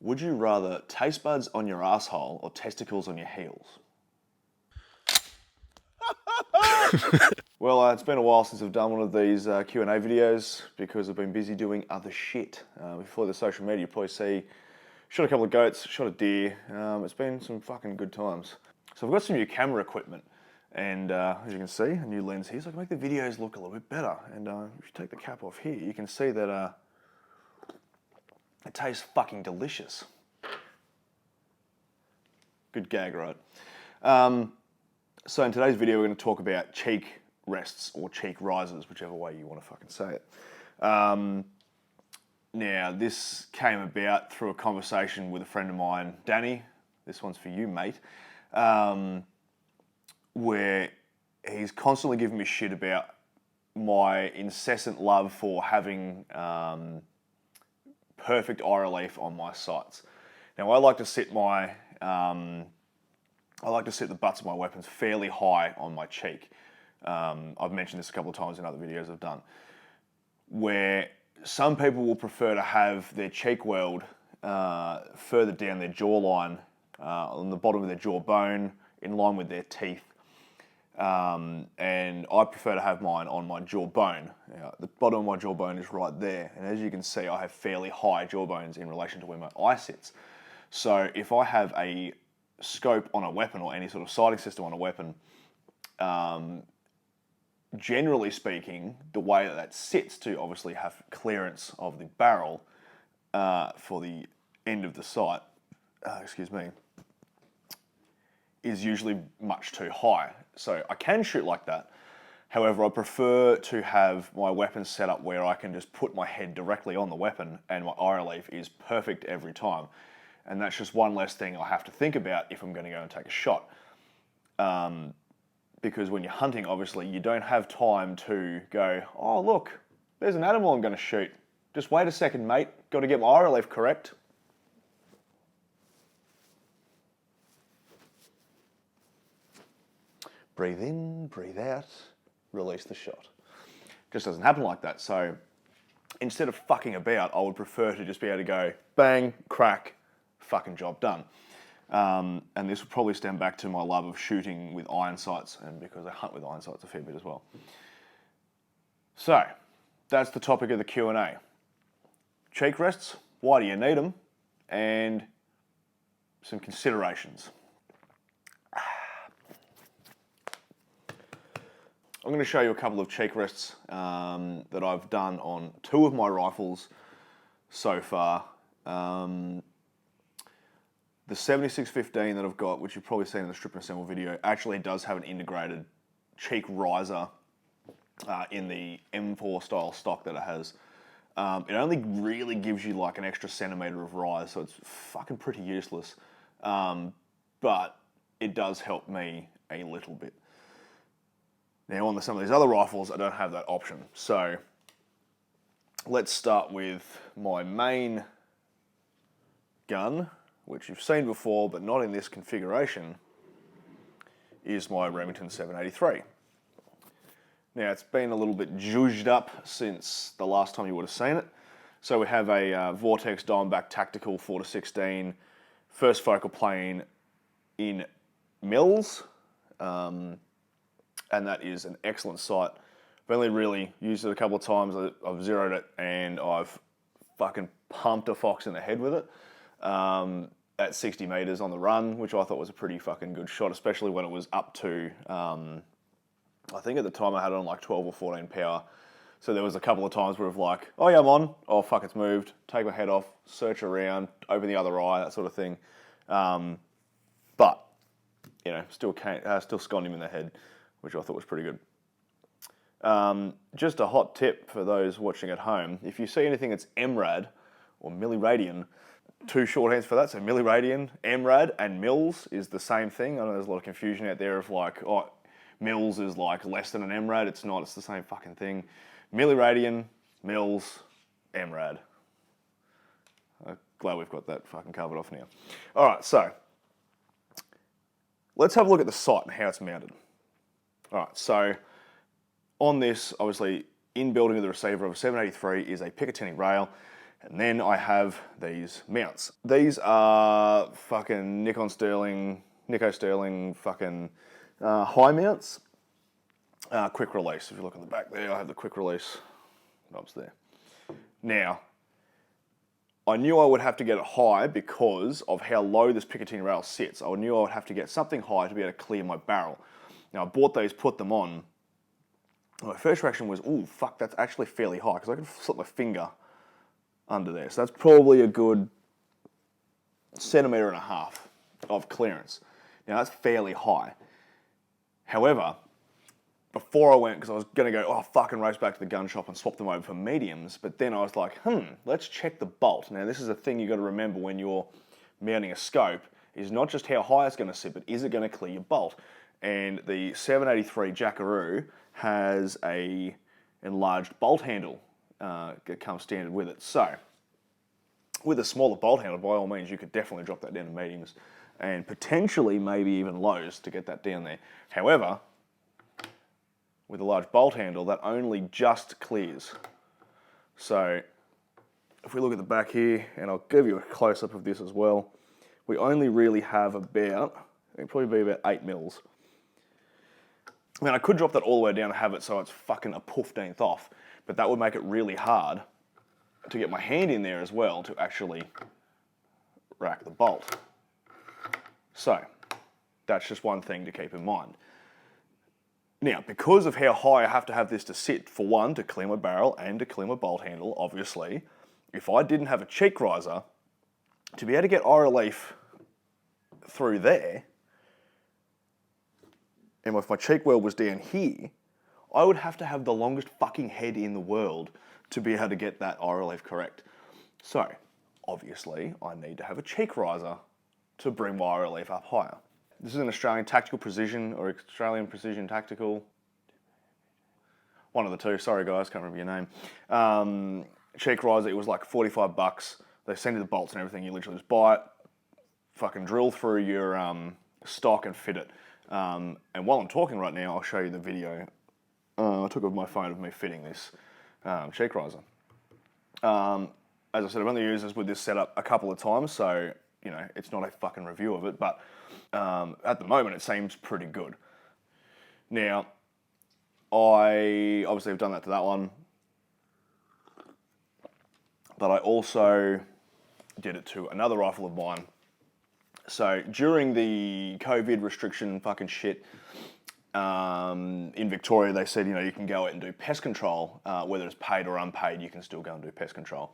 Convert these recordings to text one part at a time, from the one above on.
Would you rather taste buds on your asshole or testicles on your heels? Well, it's been a while since I've done one of these Q&A videos because I've been busy doing other shit. Before the social media, you probably see, shot a couple of goats, shot a deer. It's been some fucking good times. So I've got some new camera equipment and as you can see, a new lens here, so I can make the videos look a little bit better. And if you take the cap off here, you can see that it tastes fucking delicious. Good gag, right? So in today's video, we're going to talk about cheek rests or cheek risers, whichever way you want to fucking say it. Now, this came about through a conversation with a friend of mine, Danny. This one's for you, mate. Where he's constantly giving me shit about my incessant love for having perfect eye relief on my sights. Now, I like to sit the butts of my weapons fairly high on my cheek. I've mentioned this a couple of times in other videos I've done, where some people will prefer to have their cheek weld further down their jawline, on the bottom of their jawbone, in line with their teeth. And I prefer to have mine on my jawbone. The bottom of my jawbone is right there, and as you can see, I have fairly high jawbones in relation to where my eye sits. So if I have a scope on a weapon or any sort of sighting system on a weapon, generally speaking, the way that sits to obviously have clearance of the barrel for the end of the sight, is usually much too high. So I can shoot like that. However, I prefer to have my weapon set up where I can just put my head directly on the weapon and my eye relief is perfect every time. And that's just one less thing I have to think about if I'm going to go and take a shot. Because when you're hunting, obviously, you don't have time to go, oh, look, there's an animal I'm going to shoot. Just wait a second, mate. Got to get my eye relief correct. Breathe in, breathe out, release the shot. Just doesn't happen like that. So instead of fucking about, I would prefer to just be able to go bang, crack, fucking job done. And this will probably stem back to my love of shooting with iron sights, and because I hunt with iron sights a fair bit as well. So that's the topic of the Q&A. Cheek rests, why do you need them? And some considerations. I'm going to show you a couple of cheek rests that I've done on two of my rifles so far. The 7615 that I've got, which you've probably seen in the strip and assemble video, actually does have an integrated cheek riser in the M4 style stock that it has. It only really gives you like an extra centimetre of rise, so it's fucking pretty useless. But it does help me a little bit. Now on some of these other rifles, I don't have that option. So let's start with my main gun, which you've seen before, but not in this configuration, is my Remington 783. Now it's been a little bit zhuzhed up since the last time you would have seen it. So we have a Vortex Diamondback Tactical 4-16 first focal plane in mils. And that is an excellent sight. I've only really used it a couple of times. I've zeroed it and I've fucking pumped a fox in the head with it at 60 metres on the run, which I thought was a pretty fucking good shot, especially when it was up to, I think at the time I had it on like 12 or 14 power. So there was a couple of times where it was like, oh yeah, I'm on. Oh fuck, it's moved. Take my head off, search around, open the other eye, that sort of thing. But, you know, still sconed him in the head, which I thought was pretty good. Just a hot tip for those watching at home. If you see anything that's MRAD or milliradian, two shorthands for that. So milliradian, MRAD, and mils is the same thing. I know there's a lot of confusion out there of like, oh, mils is like less than an MRAD. It's not, it's the same fucking thing. Milliradian, mils, MRAD. I'm glad we've got that fucking covered off now. All right, so let's have a look at the sight and how it's mounted. All right, so on this, obviously, inbuilt into the receiver of a 783 is a Picatinny rail. And then I have these mounts. These are fucking Nico Sterling fucking high mounts. Quick release. If you look at the back there, I have the quick release knobs there. Now, I knew I would have to get it high because of how low this Picatinny rail sits. I knew I would have to get something high to be able to clear my barrel. Now, I bought these, put them on. My first reaction was, ooh, fuck, that's actually fairly high, because I could slip my finger under there. So that's probably a good 1.5 centimeters of clearance. Now, that's fairly high. However, before I went, because I was going to go, oh, fucking race back to the gun shop and swap them over for mediums, but then I was like, let's check the bolt. Now, this is a thing you've got to remember when you're mounting a scope, is not just how high it's going to sit, but is it going to clear your bolt? And the 783 Jackaroo has a enlarged bolt handle that comes standard with it. So, with a smaller bolt handle, by all means, you could definitely drop that down to mediums and potentially maybe even lows to get that down there. However, with a large bolt handle, that only just clears. So, if we look at the back here, and I'll give you a close-up of this as well, we only really have about, it'd probably be about 8 mils. I mean, I could drop that all the way down and have it so it's fucking a 15th off, but that would make it really hard to get my hand in there as well to actually rack the bolt. So, that's just one thing to keep in mind. Now, because of how high I have to have this to sit, for one, to clear my barrel and to clear my bolt handle, obviously, if I didn't have a cheek riser, to be able to get eye relief through there, and if my cheek weld was down here, I would have to have the longest fucking head in the world to be able to get that eye relief correct. So, obviously, I need to have a cheek riser to bring my eye relief up higher. This is an Australian Tactical Precision or Australian Precision Tactical. One of the two. Sorry guys, can't remember your name. Cheek riser, it was like $45. They send you the bolts and everything. You literally just buy it, fucking drill through your stock and fit it. And while I'm talking right now, I'll show you the video I took of my phone of me fitting this cheek riser. As I said, I've only used this with this setup a couple of times, so you know it's not a fucking review of it, but at the moment it seems pretty good. Now, I obviously have done that to that one, but I also did it to another rifle of mine. So during the COVID restriction fucking shit in Victoria, they said, you know, you can go out and do pest control, whether it's paid or unpaid, you can still go and do pest control.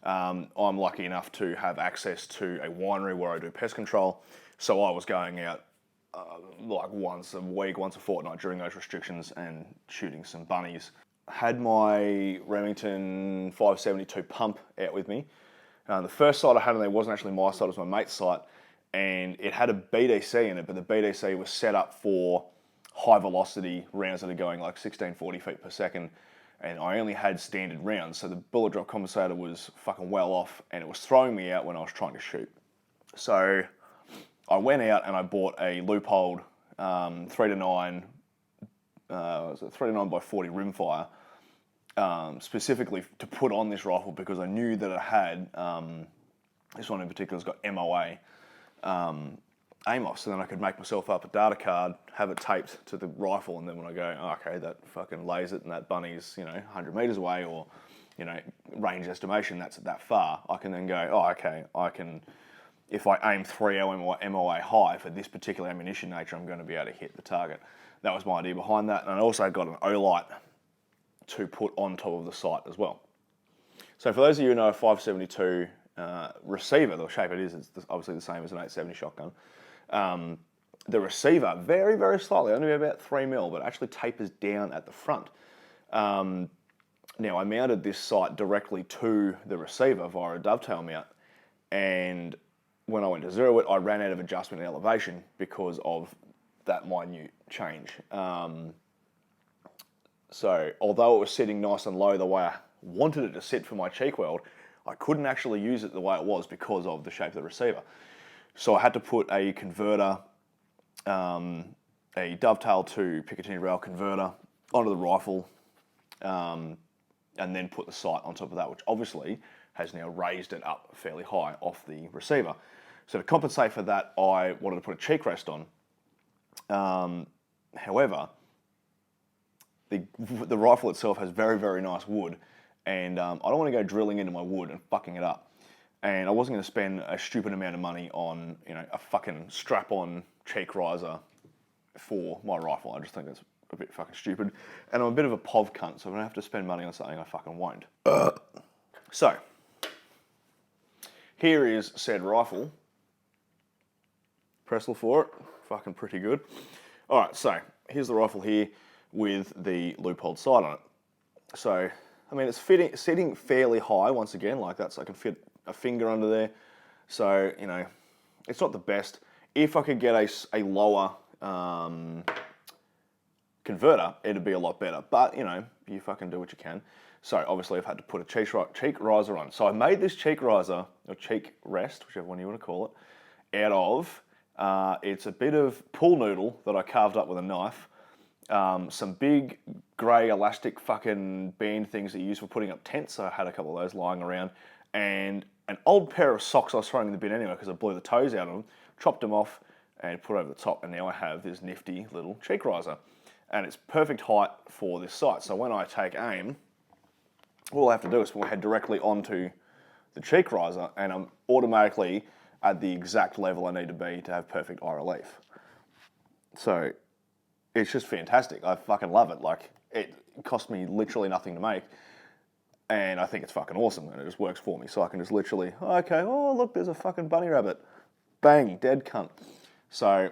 I'm lucky enough to have access to a winery where I do pest control, so I was going out like once a week, once a fortnight during those restrictions and shooting some bunnies. Had my Remington 572 pump out with me. The first sight I had on there wasn't actually my sight, it was my mate's sight, and it had a BDC in it, but the BDC was set up for high velocity rounds that are going like 1640 feet per second, and I only had standard rounds, so the bullet drop compensator was fucking well off, and it was throwing me out when I was trying to shoot. So I went out and I bought a Leupold 3 to 9 by 40 rimfire, specifically to put on this rifle because I knew that it had, this one in particular has got MOA, AMOS, so then I could make myself up a data card, have it taped to the rifle, and then when I go, oh, okay, that fucking lays it and that bunny's, you know, 100 metres away, or, you know, range estimation, that's that far, I can then go, oh, okay, I can, if I aim 3 MOA high for this particular ammunition nature, I'm going to be able to hit the target. That was my idea behind that, and I also got an O-light to put on top of the sight as well. So for those of you who know a 572 receiver, the shape it is, it's obviously the same as an 870 shotgun. The receiver, very, very slightly, only about 3 mil, but actually tapers down at the front. Now I mounted this sight directly to the receiver via a dovetail mount, and when I went to zero it, I ran out of adjustment and elevation because of that minute change. So although it was sitting nice and low the way I wanted it to sit for my cheek weld, I couldn't actually use it the way it was because of the shape of the receiver. So I had to put a converter, a dovetail to Picatinny rail converter onto the rifle, and then put the sight on top of that, which obviously has now raised it up fairly high off the receiver. So to compensate for that, I wanted to put a cheek rest on. However, the rifle itself has very, very nice wood, and I don't want to go drilling into my wood and fucking it up. And I wasn't going to spend a stupid amount of money on, a fucking strap-on cheek riser for my rifle. I just think it's a bit fucking stupid. And I'm a bit of a POV cunt, so I'm going to have to spend money on something I fucking won't. So, here is said rifle. Pressel for it. Fucking pretty good. Alright, so, here's the rifle here with the loophole sight on it. So, I mean, it's sitting fairly high once again, like that, so I can fit a finger under there. So, it's not the best. If I could get a lower converter, it'd be a lot better. But, you fucking do what you can. So, obviously, I've had to put a cheek riser on. So, I made this cheek riser, or cheek rest, whichever one you want to call it, out of, it's a bit of pool noodle that I carved up with a knife, some big grey elastic fucking band things that you use for putting up tents. So I had a couple of those lying around, and an old pair of socks I was throwing in the bin anyway because I blew the toes out of them, chopped them off and put over the top, and now I have this nifty little cheek riser. And it's perfect height for this sight. So when I take aim, all I have to do is put my head directly onto the cheek riser, and I'm automatically at the exact level I need to be to have perfect eye relief. So it's just fantastic. I fucking love it. Like, it cost me literally nothing to make, and I think it's fucking awesome, and it just works for me. So I can just literally, okay, oh look, there's a fucking bunny rabbit. Bang, dead cunt. So,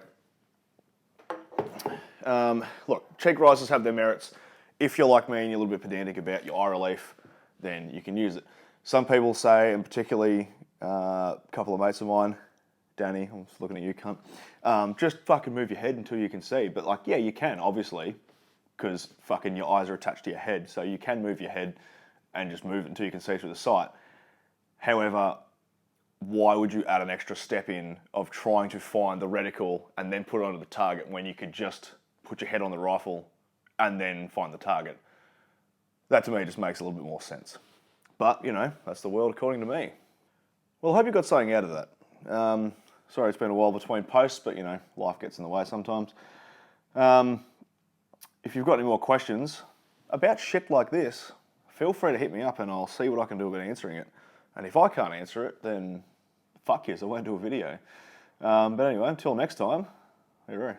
look, cheek risers have their merits. If you're like me and you're a little bit pedantic about your eye relief, then you can use it. Some people say, and particularly a couple of mates of mine, Danny, I'm just looking at you, cunt, just fucking move your head until you can see. But like, yeah, you can, obviously, because fucking your eyes are attached to your head, so you can move your head and just move it until you can see through the sight. However, why would you add an extra step in of trying to find the reticle and then put it onto the target when you could just put your head on the rifle and then find the target? That to me just makes a little bit more sense. But, that's the world according to me. Well, I hope you got something out of that. Sorry it's been a while between posts, but, life gets in the way sometimes. If you've got any more questions about shit like this, feel free to hit me up and I'll see what I can do about answering it. And if I can't answer it, then fuck yes, I won't do a video. But anyway, until next time, hooroo.